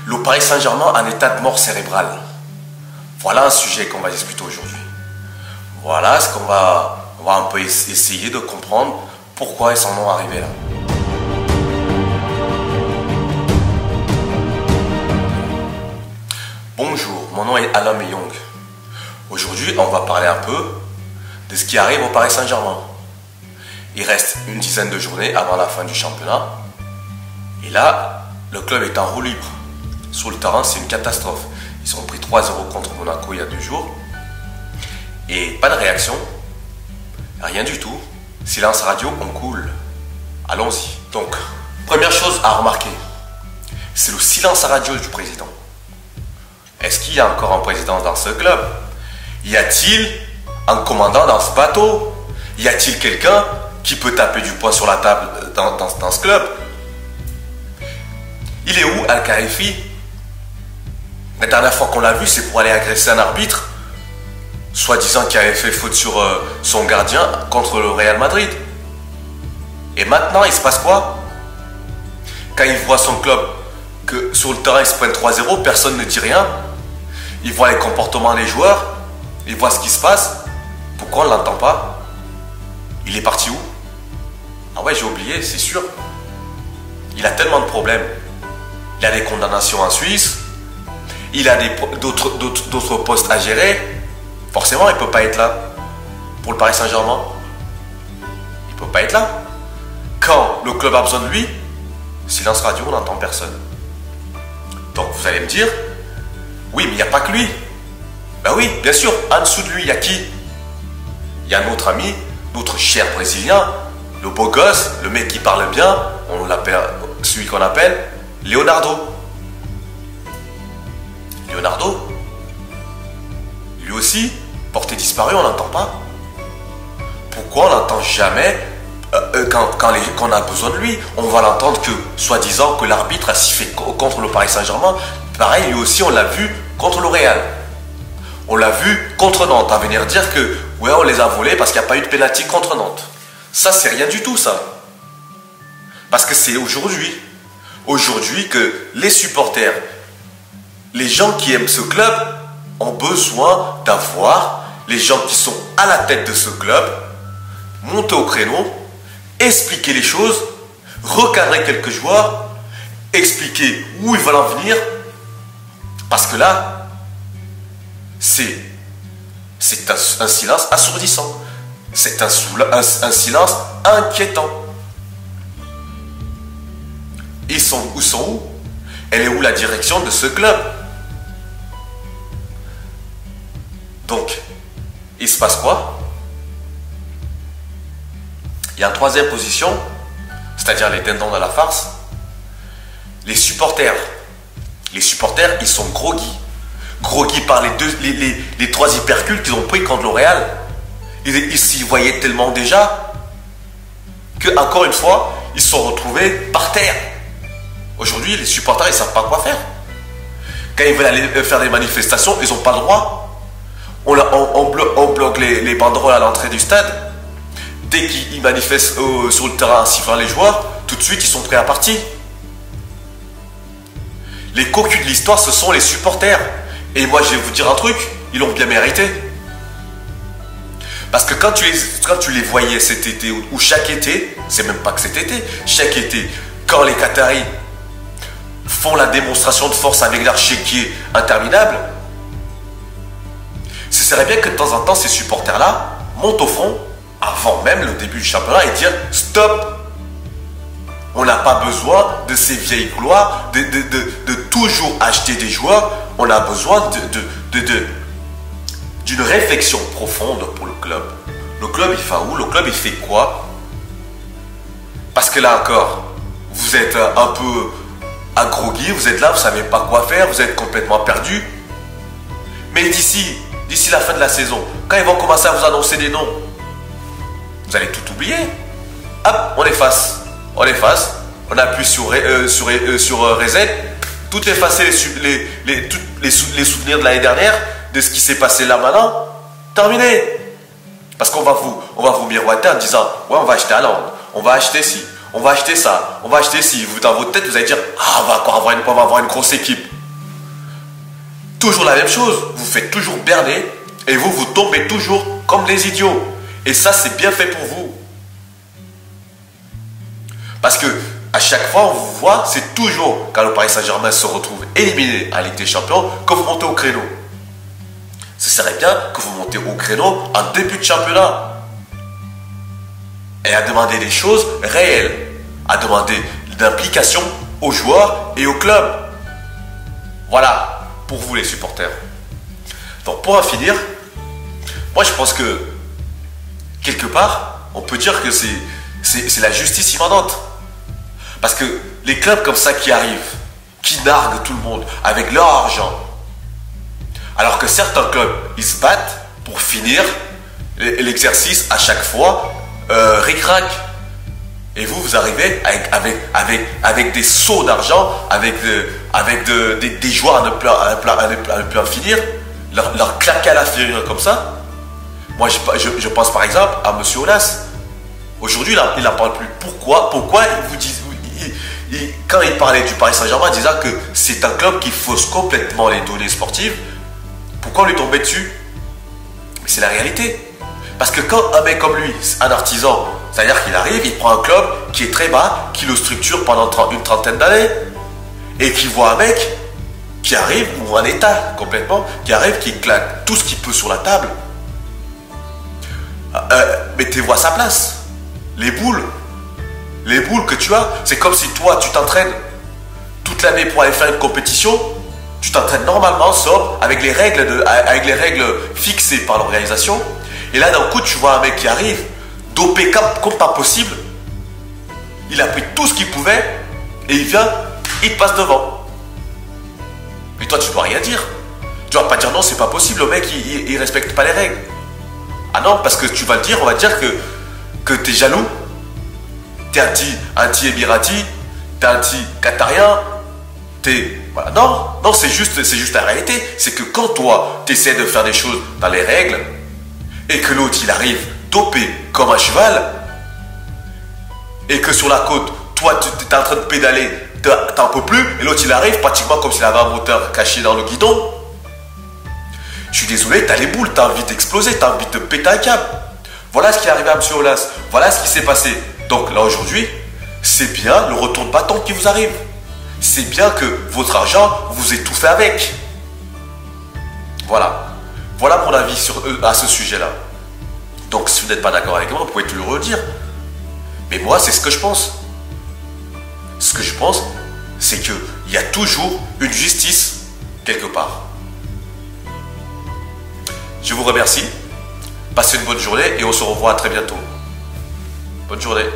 Le Paris Saint-Germain en état de mort cérébrale. Voilà un sujet qu'on va discuter aujourd'hui. Voilà ce qu'on va un peu essayer de comprendre pourquoi ils s'en sont arrivés là. Bonjour, mon nom est Alain Meyong. Aujourd'hui, on va parler un peu de ce qui arrive au Paris Saint-Germain. Il reste une dizaine de journées avant la fin du championnat. Et là, le club est en roue libre. Sur le terrain, c'est une catastrophe. Ils ont pris 3-0 contre Monaco il y a 2 jours. Et pas de réaction. Rien du tout. Silence radio, on coule. Allons-y. Donc, première chose à remarquer, c'est le silence radio du président. Est-ce qu'il y a encore un président dans ce club? Y a-t-il un commandant dans ce bateau? Y a-t-il quelqu'un qui peut taper du poing sur la table dans ce club? Il est où Al-Khalifi? La dernière fois qu'on l'a vu, c'est pour aller agresser un arbitre, soi-disant qui avait fait faute sur son gardien contre le Real Madrid. Et maintenant, il se passe quoi? Quand il voit son club, que sur le terrain, ils se prennent 3-0, personne ne dit rien. Il voit les comportements des joueurs, il voit ce qui se passe. Pourquoi on ne l'entend pas? Il est parti où? Ah ouais, j'ai oublié, c'est sûr. Il a tellement de problèmes. Il a des condamnations en Suisse. Il a d'autres postes à gérer. Forcément, il ne peut pas être là. Pour le Paris Saint-Germain, il ne peut pas être là. Quand le club a besoin de lui, silence radio, on n'entend personne. Donc vous allez me dire, oui, mais il n'y a pas que lui. Ben oui, bien sûr, en dessous de lui, il y a qui? Il y a notre ami, notre cher Brésilien, le beau gosse, le mec qui parle bien, on l'appelle, celui qu'on appelle Leonardo. Leonardo, lui aussi, porté disparu, on n'entend pas. Pourquoi on n'entend jamais quand on a besoin de lui? On va l'entendre que, soi-disant, que l'arbitre a sifflé contre le Paris Saint-Germain. Pareil, lui aussi, on l'a vu contre le Real. On l'a vu contre Nantes, à venir dire que, ouais, on les a volés parce qu'il n'y a pas eu de pénalty contre Nantes. Ça, c'est rien du tout, ça. Parce que c'est aujourd'hui que les supporters, les gens qui aiment ce club ont besoin d'avoir les gens qui sont à la tête de ce club monter au créneau, expliquer les choses, recadrer quelques joueurs, expliquer où ils veulent en venir. Parce que là, c'est un silence assourdissant. C'est un silence inquiétant. Ils sont où? Elle est où la direction de ce club? Donc, il se passe quoi? Il y a une troisième position, c'est-à-dire les dindons de la farce. Les supporters, ils sont groggy. Groggy par les 3 hypercules qu'ils ont pris contre le Real. Ils s'y voyaient tellement déjà que, encore une fois, ils se sont retrouvés par terre. Aujourd'hui, les supporters, ils ne savent pas quoi faire. Quand ils veulent aller faire des manifestations, ils n'ont pas le droit. On bloque les banderoles à l'entrée du stade. Dès qu'ils manifestent sur le terrain en sifflant les joueurs, tout de suite, ils sont prêts à partir. Les cocus de l'histoire, ce sont les supporters. Et moi, je vais vous dire un truc, ils l'ont bien mérité. Parce que quand tu les voyais cet été, ou chaque été, c'est même pas que cet été, chaque été, quand les Qataris font la démonstration de force avec leur chéquier interminable, ce serait bien que de temps en temps, ces supporters-là montent au front, avant même le début du championnat, et dire stop! On n'a pas besoin de ces vieilles gloires, de toujours acheter des joueurs. On a besoin d'une réflexion profonde pour le club. Le club, il fait où? Le club, il fait quoi? Parce que là encore, vous êtes un peu groggy, vous êtes là, vous ne savez pas quoi faire, vous êtes complètement perdu. Mais d'ici la fin de la saison, quand ils vont commencer à vous annoncer des noms, vous allez tout oublier. Hop, on efface. On appuie sur reset, tout effacer les souvenirs de l'année dernière, de ce qui s'est passé là maintenant, terminé. Parce qu'on va vous miroiter en disant, ouais, on va acheter Haaland, on va acheter ci, on va acheter ça, on va acheter ci. Dans votre tête, vous allez dire, ah, on va avoir une grosse équipe. Toujours la même chose. Vous faites toujours berner et vous tombez toujours comme des idiots. Et ça, c'est bien fait pour vous. Parce que à chaque fois, on vous voit, c'est toujours quand le Paris Saint-Germain se retrouve éliminé à Ligue des Champions que vous montez au créneau. Ce serait bien que vous montez au créneau en début de championnat. Et à demander des choses réelles. À demander d'implication aux joueurs et au club. Voilà, pour vous les supporters. Donc pour en finir, moi je pense que quelque part, on peut dire que c'est la justice immanente. Parce que les clubs comme ça qui arrivent, qui narguent tout le monde avec leur argent, alors que certains clubs, ils se battent pour finir l'exercice à chaque fois, ric-rac. Et vous arrivez avec des seaux d'argent, avec des joueurs à ne plus en finir, leur claquer à la figure comme ça. Moi, je pense par exemple à M. Aulas. Aujourd'hui, il n'en parle plus. Pourquoi il vous dit, quand il parlait du Paris Saint-Germain, disant que c'est un club qui fausse complètement les données sportives, pourquoi on lui tombait dessus? Mais c'est la réalité. Parce que quand un mec comme lui, un artisan, c'est-à-dire qu'il arrive, il prend un club qui est très bas, qui le structure pendant une trentaine d'années, et qui voit un mec qui arrive, ou un état complètement, qui arrive, qui claque tout ce qu'il peut sur la table. Mettez-vous à sa place. Les boules que tu as, c'est comme si toi, tu t'entraînes toute l'année pour aller faire une compétition, tu t'entraînes normalement, sobre, avec les règles fixées par l'organisation, et là, d'un coup, tu vois un mec qui arrive, dopé comme pas possible, il a pris tout ce qu'il pouvait, et il vient, il te passe devant. Et toi, tu dois rien dire. Tu vas pas dire non, c'est pas possible, le mec, il respecte pas les règles. Ah non, parce que tu vas le dire, on va dire que tu es jaloux, tu es anti-émirati, tu es anti-qatarien, voilà. Non, c'est juste la réalité. C'est que quand toi, tu essaies de faire des choses dans les règles, et que l'autre, il arrive dopé comme un cheval, et que sur la côte, toi, tu es en train de pédaler, t'en peux plus, et l'autre, il arrive pratiquement comme s'il avait un moteur caché dans le guidon. Je suis désolé, t'as les boules, t'as envie d'exploser, t'as envie de péter un câble. Voilà ce qui est arrivé à M. Aulas. Voilà ce qui s'est passé. Donc là, aujourd'hui, c'est bien le retour de bâton qui vous arrive. C'est bien que votre argent, vous étouffez avec. Voilà. Voilà mon avis à ce sujet-là. Donc si vous n'êtes pas d'accord avec moi, vous pouvez tout le redire. Mais moi, c'est ce que je pense. Ce que je pense, c'est qu'il y a toujours une justice quelque part. Je vous remercie. Passez une bonne journée et on se revoit très bientôt. Bonne journée.